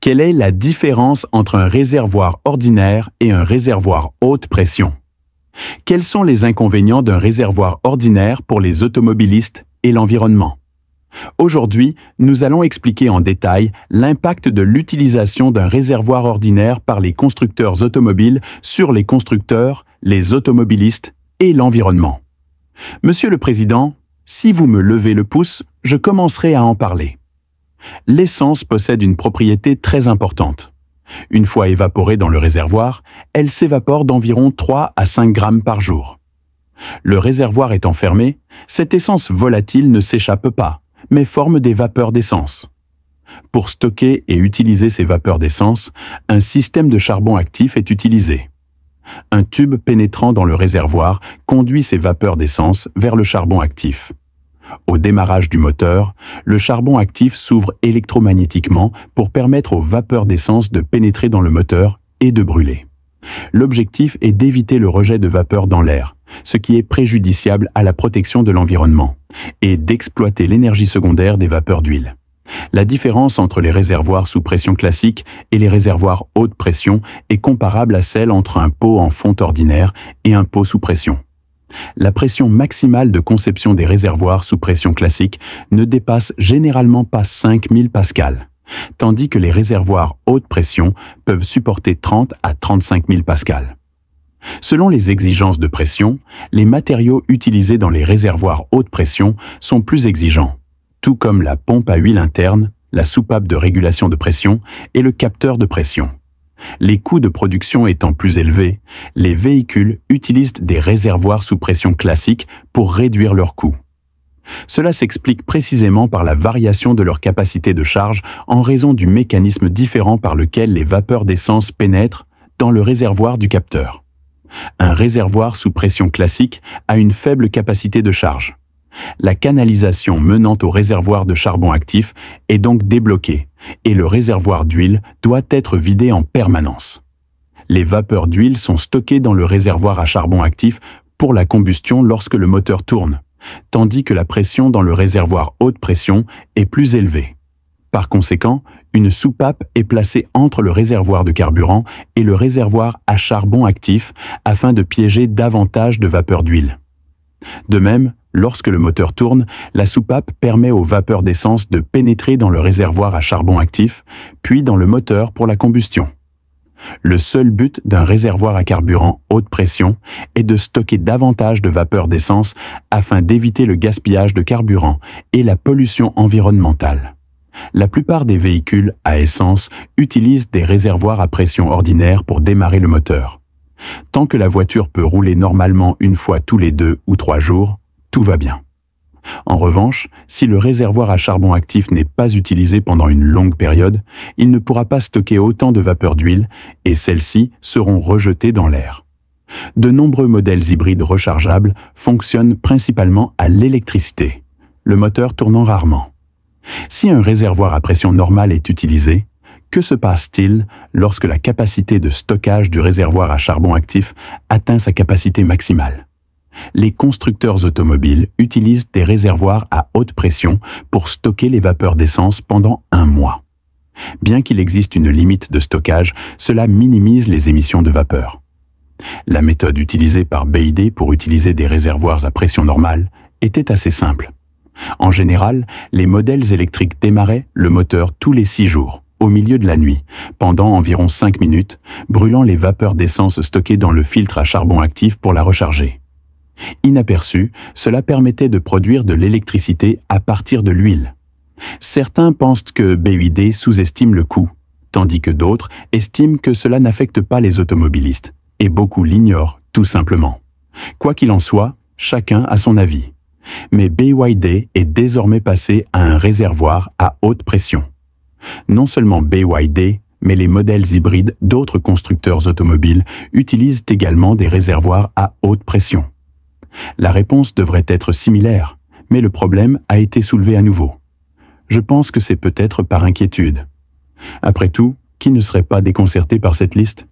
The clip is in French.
Quelle est la différence entre un réservoir ordinaire et un réservoir haute pression? Quels sont les inconvénients d'un réservoir ordinaire pour les automobilistes et l'environnement? Aujourd'hui, nous allons expliquer en détail l'impact de l'utilisation d'un réservoir ordinaire par les constructeurs automobiles sur les constructeurs, les automobilistes et l'environnement. Monsieur le Président, si vous me levez le pouce, je commencerai à en parler. L'essence possède une propriété très importante. Une fois évaporée dans le réservoir, elle s'évapore d'environ 3 à 5 grammes par jour. Le réservoir étant fermé, cette essence volatile ne s'échappe pas, mais forme des vapeurs d'essence. Pour stocker et utiliser ces vapeurs d'essence, un système de charbon actif est utilisé. Un tube pénétrant dans le réservoir conduit ces vapeurs d'essence vers le charbon actif. Au démarrage du moteur, le charbon actif s'ouvre électromagnétiquement pour permettre aux vapeurs d'essence de pénétrer dans le moteur et de brûler. L'objectif est d'éviter le rejet de vapeur dans l'air, ce qui est préjudiciable à la protection de l'environnement, et d'exploiter l'énergie secondaire des vapeurs d'huile. La différence entre les réservoirs sous pression classique et les réservoirs haute pression est comparable à celle entre un pot en fonte ordinaire et un pot sous pression. La pression maximale de conception des réservoirs sous pression classique ne dépasse généralement pas 5000 pascals, tandis que les réservoirs haute pression peuvent supporter 30 à 35 000 pascals. Selon les exigences de pression, les matériaux utilisés dans les réservoirs haute pression sont plus exigeants, tout comme la pompe à huile interne, la soupape de régulation de pression et le capteur de pression. Les coûts de production étant plus élevés, les véhicules utilisent des réservoirs sous pression classique pour réduire leurs coûts. Cela s'explique précisément par la variation de leur capacité de charge en raison du mécanisme différent par lequel les vapeurs d'essence pénètrent dans le réservoir du capteur. Un réservoir sous pression classique a une faible capacité de charge. La canalisation menant au réservoir de charbon actif est donc débloquée et le réservoir d'huile doit être vidé en permanence. Les vapeurs d'huile sont stockées dans le réservoir à charbon actif pour la combustion lorsque le moteur tourne, tandis que la pression dans le réservoir haute pression est plus élevée. Par conséquent, une soupape est placée entre le réservoir de carburant et le réservoir à charbon actif afin de piéger davantage de vapeurs d'huile. De même, lorsque le moteur tourne, la soupape permet aux vapeurs d'essence de pénétrer dans le réservoir à charbon actif, puis dans le moteur pour la combustion. Le seul but d'un réservoir à carburant haute pression est de stocker davantage de vapeurs d'essence afin d'éviter le gaspillage de carburant et la pollution environnementale. La plupart des véhicules à essence utilisent des réservoirs à pression ordinaire pour démarrer le moteur. Tant que la voiture peut rouler normalement une fois tous les 2 ou 3 jours, tout va bien. En revanche, si le réservoir à charbon actif n'est pas utilisé pendant une longue période, il ne pourra pas stocker autant de vapeur d'huile et celles-ci seront rejetées dans l'air. De nombreux modèles hybrides rechargeables fonctionnent principalement à l'électricité, le moteur tournant rarement. Si un réservoir à pression normale est utilisé, que se passe-t-il lorsque la capacité de stockage du réservoir à charbon actif atteint sa capacité maximale? Les constructeurs automobiles utilisent des réservoirs à haute pression pour stocker les vapeurs d'essence pendant 1 mois. Bien qu'il existe une limite de stockage, cela minimise les émissions de vapeur. La méthode utilisée par BYD pour utiliser des réservoirs à pression normale était assez simple. En général, les modèles électriques démarraient le moteur tous les 6 jours, au milieu de la nuit, pendant environ 5 minutes, brûlant les vapeurs d'essence stockées dans le filtre à charbon actif pour la recharger. Inaperçu, cela permettait de produire de l'électricité à partir de l'huile. Certains pensent que BYD sous-estime le coût, tandis que d'autres estiment que cela n'affecte pas les automobilistes, et beaucoup l'ignorent tout simplement. Quoi qu'il en soit, chacun a son avis. Mais BYD est désormais passé à un réservoir à haute pression. Non seulement BYD, mais les modèles hybrides d'autres constructeurs automobiles utilisent également des réservoirs à haute pression. La réponse devrait être similaire, mais le problème a été soulevé à nouveau. Je pense que c'est peut-être par inquiétude. Après tout, qui ne serait pas déconcerté par cette liste?